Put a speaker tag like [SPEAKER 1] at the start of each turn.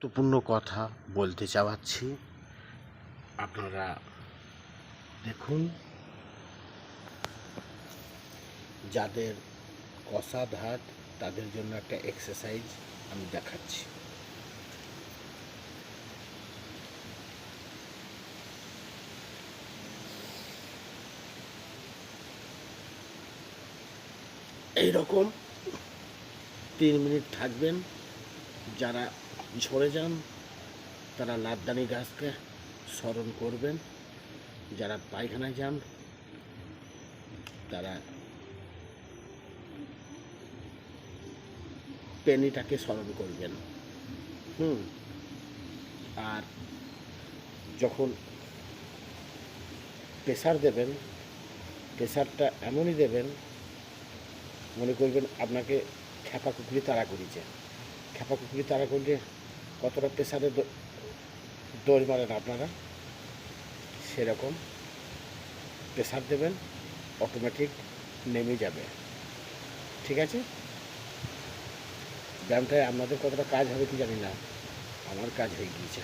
[SPEAKER 1] গুরুত্বপূর্ণ কথা বলতে চাওয়াচ্ছি। আপনারা দেখুন, যাদের কষা ধাত তাদের জন্য একটা এক্সারসাইজ আমি দেখাচ্ছি। এইরকম 3 মিনিট থাকবেন। যারা ঝরে যান তারা নাদ্দানি গাছকে স্মরণ করবেন, যারা পায়খানায় যান তারা পেনিটাকে স্মরণ করবেন। আর যখন প্রেসার দেবেন, প্রেসারটা এমনই দেবেন, মনে করবেন আপনাকে খ্যাপা কুকুরি তাড়া করেছে। খ্যাপা কুকুরি তাড়া করলে কতটা প্রেসারে দৌড় মারেন আপনারা, সেরকম প্রেসার দেবেন, অটোমেটিক নেমে যাবে। ঠিক আছে? ব্যায়ামটায় আপনাদের কতটা কাজ হবে কি জানি না, আমার কাজ হয়ে গিয়েছে।